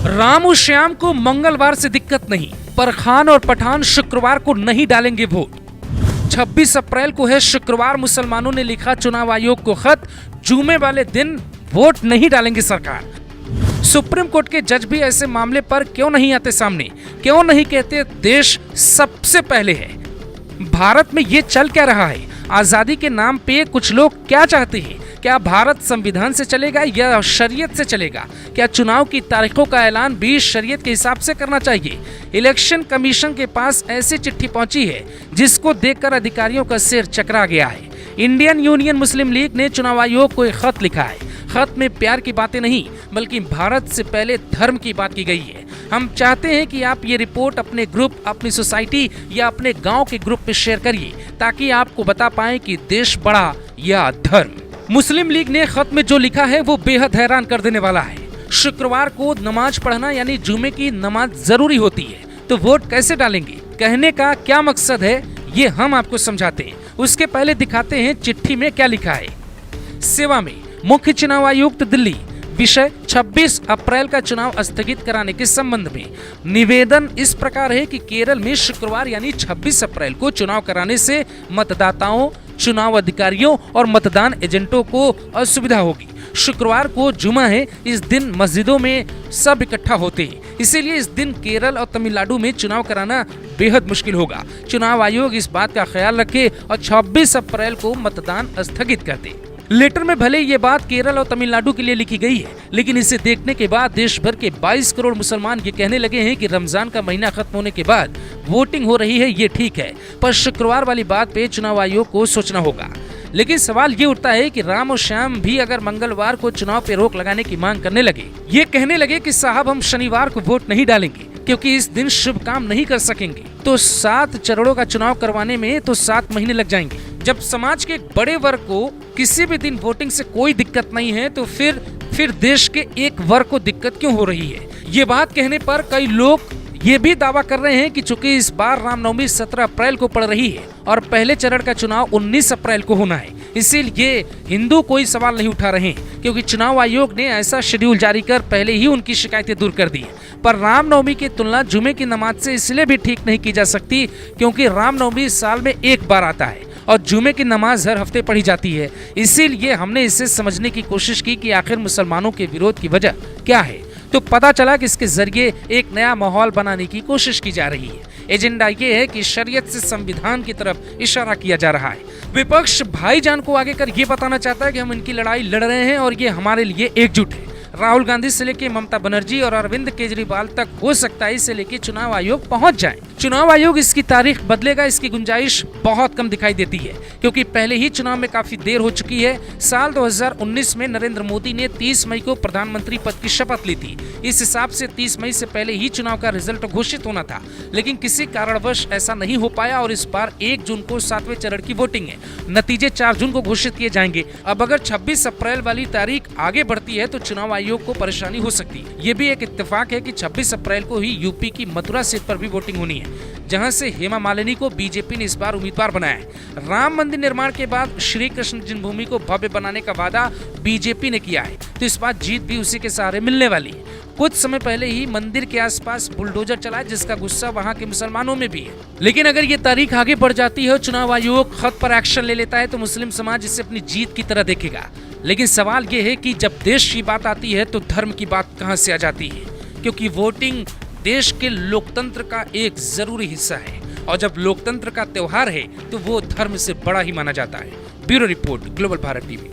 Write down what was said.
राम और श्याम को मंगलवार से दिक्कत नहीं, पर खान और पठान शुक्रवार को नहीं डालेंगे वोट। 26 अप्रैल को है शुक्रवार। मुसलमानों ने लिखा चुनाव आयोग को खत, जुमे वाले दिन वोट नहीं डालेंगे सरकार। सुप्रीम कोर्ट के जज भी ऐसे मामले पर क्यों नहीं आते सामने, क्यों नहीं कहते देश सबसे पहले है। भारत में ये चल क्या रहा है? आजादी के नाम पे कुछ लोग क्या चाहते हैं? क्या भारत संविधान से चलेगा या शरीयत से चलेगा? क्या चुनाव की तारीखों का ऐलान भी शरीयत के हिसाब से करना चाहिए? इलेक्शन कमीशन के पास ऐसी चिट्ठी पहुंची है जिसको देखकर अधिकारियों का सिर चकरा गया है। इंडियन यूनियन मुस्लिम लीग ने चुनाव आयोग को एक खत लिखा है। खत में प्यार की बातें नहीं बल्कि भारत से पहले धर्म की बात की गई है। हम चाहते हैं कि आप ये रिपोर्ट अपने ग्रुप, अपनी सोसाइटी या अपने गांव के ग्रुप पे शेयर करिए ताकि आपको बता पाएं कि देश बड़ा या धर्म। मुस्लिम लीग ने खत में जो लिखा है वो बेहद हैरान कर देने वाला है। शुक्रवार को नमाज पढ़ना यानी जुमे की नमाज जरूरी होती है, तो वोट कैसे डालेंगे? कहने का क्या मकसद है ये हम आपको समझाते हैं। उसके पहले दिखाते हैं चिट्ठी में क्या लिखा है। सेवा में मुख्य चुनाव आयुक्त दिल्ली, विषय 26 अप्रैल का चुनाव स्थगित कराने के संबंध में निवेदन इस प्रकार है कि केरल में शुक्रवार यानी 26 अप्रैल को चुनाव कराने से मतदाताओं, चुनाव अधिकारियों और मतदान एजेंटों को असुविधा होगी। शुक्रवार को जुमा है, इस दिन मस्जिदों में सब इकट्ठा होते हैं, इसीलिए इस दिन केरल और तमिलनाडु में चुनाव कराना बेहद मुश्किल होगा। चुनाव आयोग इस बात का ख्याल रखे और 26 अप्रैल को मतदान स्थगित कर दे। लेटर में भले ये बात केरल और तमिलनाडु के लिए लिखी गई है, लेकिन इसे देखने के बाद देश भर के 22 करोड़ मुसलमान ये कहने लगे हैं कि रमजान का महीना खत्म होने के बाद वोटिंग हो रही है, ये ठीक है, पर शुक्रवार वाली बात पे चुनाव आयोग को सोचना होगा। लेकिन सवाल ये उठता है कि राम और श्याम भी अगर मंगलवार को चुनाव पे रोक लगाने की मांग करने लगे, ये कहने लगे कि साहब हम शनिवार को वोट नहीं डालेंगे क्योंकि इस दिन शुभ काम नहीं कर सकेंगे, तो 7 चरणों का चुनाव करवाने में तो 7 महीने लग जाएंगे। जब समाज के एक बड़े वर्ग को किसी भी दिन वोटिंग से कोई दिक्कत नहीं है, तो फिर देश के एक वर्ग को दिक्कत क्यों हो रही है? ये बात कहने पर कई लोग ये भी दावा कर रहे हैं कि चूंकि इस बार रामनवमी 17 अप्रैल को पड़ रही है और पहले चरण का चुनाव 19 अप्रैल को होना है, इसीलिए हिंदू कोई सवाल नहीं उठा रहे हैं क्योंकि चुनाव आयोग ने ऐसा शेड्यूल जारी कर पहले ही उनकी शिकायतें दूर कर दी है। पर रामनवमी की तुलना जुमे की नमाज से इसलिए भी ठीक नहीं की जा सकती क्योंकि रामनवमी साल में एक बार आता है और जुमे की नमाज हर हफ्ते पढ़ी जाती है। इसीलिए हमने इसे समझने की कोशिश की कि आखिर मुसलमानों के विरोध की वजह क्या है, तो पता चला कि इसके जरिए एक नया माहौल बनाने की कोशिश की जा रही है। एजेंडा ये है कि शरीयत से संविधान की तरफ इशारा किया जा रहा है। विपक्ष भाईजान को आगे कर ये बताना चाहता है कि हम इनकी लड़ाई लड़ रहे हैं और ये हमारे लिए एकजुट है। राहुल गांधी से लेके ममता बनर्जी और अरविंद केजरीवाल तक हो सकता है इसे लेके चुनाव आयोग पहुंच जाए। चुनाव आयोग इसकी तारीख बदलेगा, इसकी गुंजाइश बहुत कम दिखाई देती है क्योंकि पहले ही चुनाव में काफी देर हो चुकी है। साल 2019 में नरेंद्र मोदी ने 30 मई को प्रधानमंत्री पद की शपथ ली थी। इस हिसाब से 30 मई से पहले ही चुनाव का रिजल्ट घोषित होना था, लेकिन किसी कारणवश ऐसा नहीं हो पाया और इस बार 1 जून को 7वें चरण की वोटिंग है। नतीजे 4 जून को घोषित किए जाएंगे। अब अगर 26 अप्रैल वाली तारीख आगे बढ़ती है तो चुनाव आयोग को परेशानी हो सकती है। ये भी एक इत्तेफाक है कि 26 अप्रैल को ही यूपी की मथुरा सीट पर भी वोटिंग होनी है, जहां से हेमा मालिनी को बीजेपी ने इस बार उम्मीदवार बनाया है। राम मंदिर निर्माण के बाद श्री कृष्ण जन्मभूमि को भव्य बनाने का वादा बीजेपी ने किया है, तो इस बार जीत भी उसी के सहारे मिलने वाली है। कुछ समय पहले ही मंदिर के आसपास बुलडोजर चला जिसका गुस्सा वहां के मुसलमानों में भी है। लेकिन अगर ये तारीख आगे बढ़ जाती है और चुनाव आयोग खत पर एक्शन ले लेता है तो मुस्लिम समाज इसे अपनी जीत की तरह देखेगा। लेकिन सवाल ये है कि जब देश की बात आती है तो धर्म की बात कहां से आ जाती है, क्योंकि वोटिंग देश के लोकतंत्र का एक जरूरी हिस्सा है और जब लोकतंत्र का त्योहार है तो वो धर्म से बड़ा ही माना जाता है। Bureau report, global Bharat TV.